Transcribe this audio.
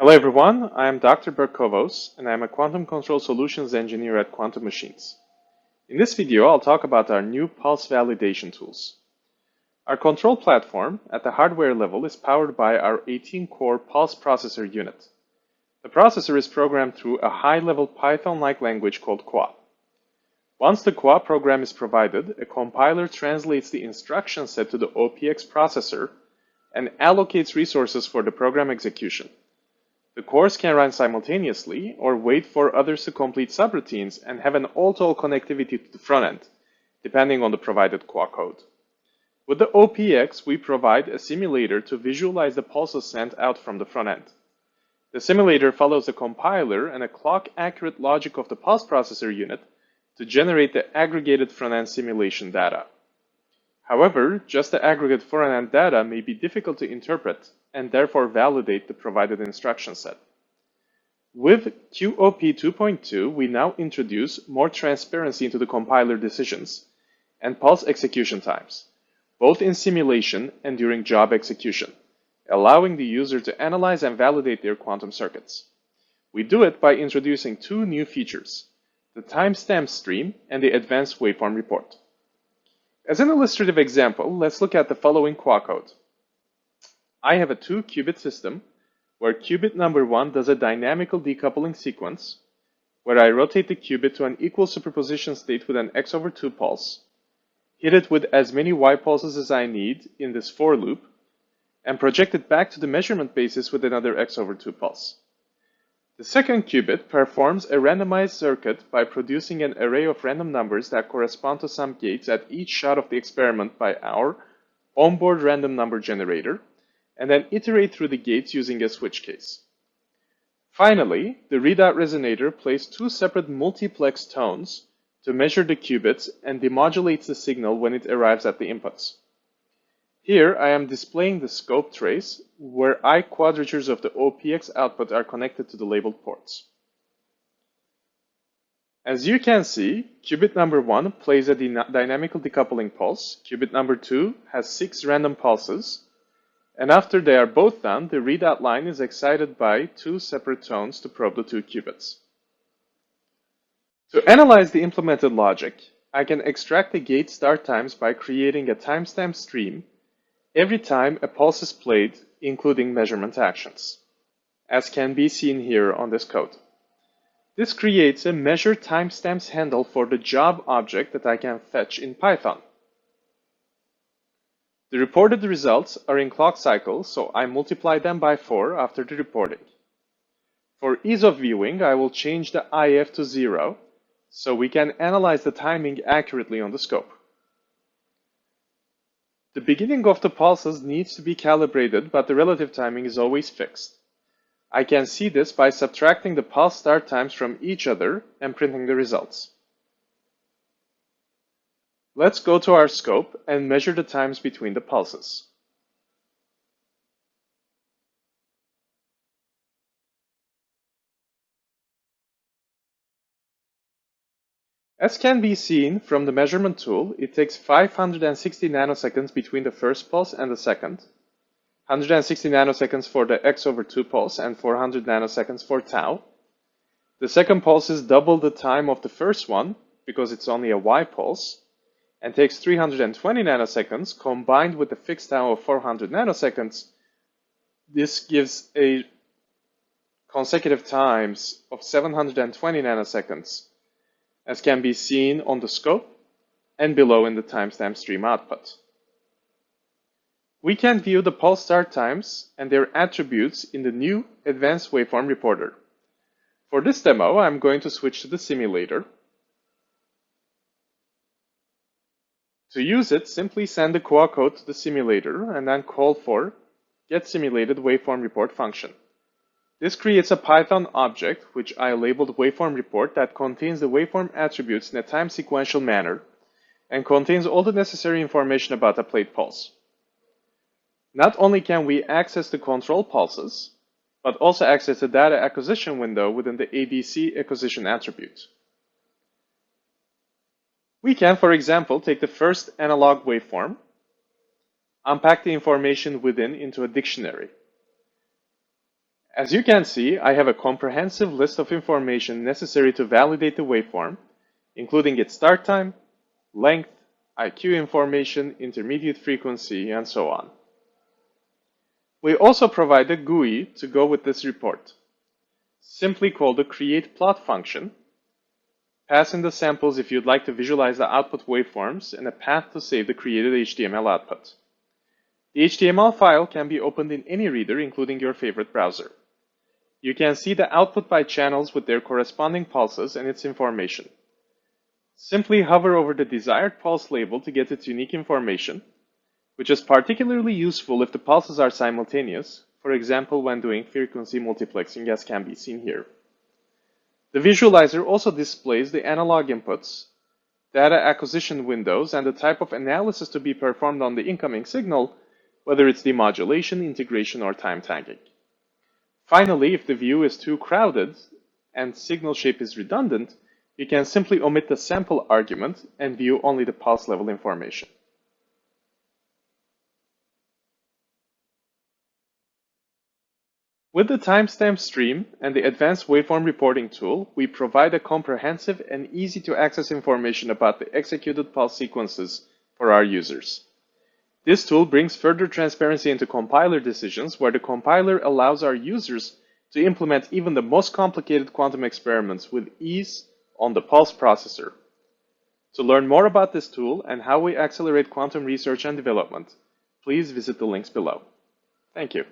Hello everyone, I am Dr. Berkovos and I am a Quantum Control Solutions Engineer at Quantum Machines. In this video, I'll talk about our new pulse validation tools. Our control platform at the hardware level is powered by our 18-core pulse processor unit. The processor is programmed through a high-level Python-like language called QOP. Once the QOP program is provided, a compiler translates the instruction set to the OPX processor and allocates resources for the program execution. The cores can run simultaneously or wait for others to complete subroutines and have an all-to-all connectivity to the front end, depending on the provided QOP code. With the OPX, we provide a simulator to visualize the pulses sent out from the front end. The simulator follows the compiler and a clock-accurate logic of the pulse processor unit to generate the aggregated front-end simulation data. However, just the aggregate front-end data may be difficult to interpret and therefore validate the provided instruction set. With QOP 2.2, we now introduce more transparency into the compiler decisions and pulse execution times, both in simulation and during job execution, allowing the user to analyze and validate their quantum circuits. We do it by introducing two new features, the timestamp stream and the advanced waveform report. As an illustrative example, let's look at the following QOP code. I have a 2-qubit system where qubit number 1 does a dynamical decoupling sequence where I rotate the qubit to an equal superposition state with an x over 2 pulse, hit it with as many y pulses as I need in this for loop, and project it back to the measurement basis with another x over 2 pulse. The second qubit performs a randomized circuit by producing an array of random numbers that correspond to some gates at each shot of the experiment by our onboard random number generator, and then iterate through the gates using a switch case. Finally, the readout resonator plays two separate multiplex tones to measure the qubits and demodulates the signal when it arrives at the inputs. Here I am displaying the scope trace where I quadratures of the OPX output are connected to the labeled ports. As you can see, qubit number 1 plays a dynamical decoupling pulse, qubit number 2 has 6 random pulses, and after they are both done, the readout line is excited by 2 separate tones to probe the 2 qubits. To analyze the implemented logic, I can extract the gate start times by creating a timestamp stream every time a pulse is played, including measurement actions, as can be seen here on this code. This creates a measure timestamps handle for the job object that I can fetch in Python. The reported results are in clock cycles, so I multiply them by 4 after the reporting. For ease of viewing, I will change the IF to 0, so we can analyze the timing accurately on the scope. The beginning of the pulses needs to be calibrated, but the relative timing is always fixed. I can see this by subtracting the pulse start times from each other and printing the results. Let's go to our scope and measure the times between the pulses. As can be seen from the measurement tool, it takes 560 nanoseconds between the first pulse and the second, 160 nanoseconds for the x over 2 pulse and 400 nanoseconds for tau. The second pulse is double the time of the first one because it's only a y pulse, and takes 320 nanoseconds combined with the fixed tau of 400 nanoseconds. This gives a consecutive times of 720 nanoseconds, as can be seen on the scope and below in the timestamp stream output. We can view the pulse start times and their attributes in the new advanced waveform reporter. For this demo, I'm going to switch to the simulator. To use it, simply send the QOP code to the simulator and then call for getSimulatedWaveformReport function. This creates a Python object, which I labeled waveformReport, that contains the waveform attributes in a time sequential manner and contains all the necessary information about a played pulse. Not only can we access the control pulses, but also access the data acquisition window within the ADC acquisition attribute. We can, for example, take the first analog waveform, unpack the information within into a dictionary, As you can see, I have a comprehensive list of information necessary to validate the waveform, including its start time, length, IQ information, intermediate frequency, and so on. We also provide a GUI to go with this report. Simply call the createPlot function, pass in the samples if you'd like to visualize the output waveforms, and a path to save the created HTML output. The HTML file can be opened in any reader, including your favorite browser. You can see the output by channels with their corresponding pulses and its information. Simply hover over the desired pulse label to get its unique information, which is particularly useful if the pulses are simultaneous, for example when doing frequency multiplexing, as can be seen here. The visualizer also displays the analog inputs, data acquisition windows, and the type of analysis to be performed on the incoming signal, whether it's demodulation, integration, or time tagging. Finally, if the view is too crowded and signal shape is redundant, you can simply omit the sample argument and view only the pulse level information. With the timestamp stream and the advanced waveform reporting tool, we provide a comprehensive and easy to access information about the executed pulse sequences for our users. This tool brings further transparency into compiler decisions, where the compiler allows our users to implement even the most complicated quantum experiments with ease on the pulse processor. To learn more about this tool and how we accelerate quantum research and development, please visit the links below. Thank you.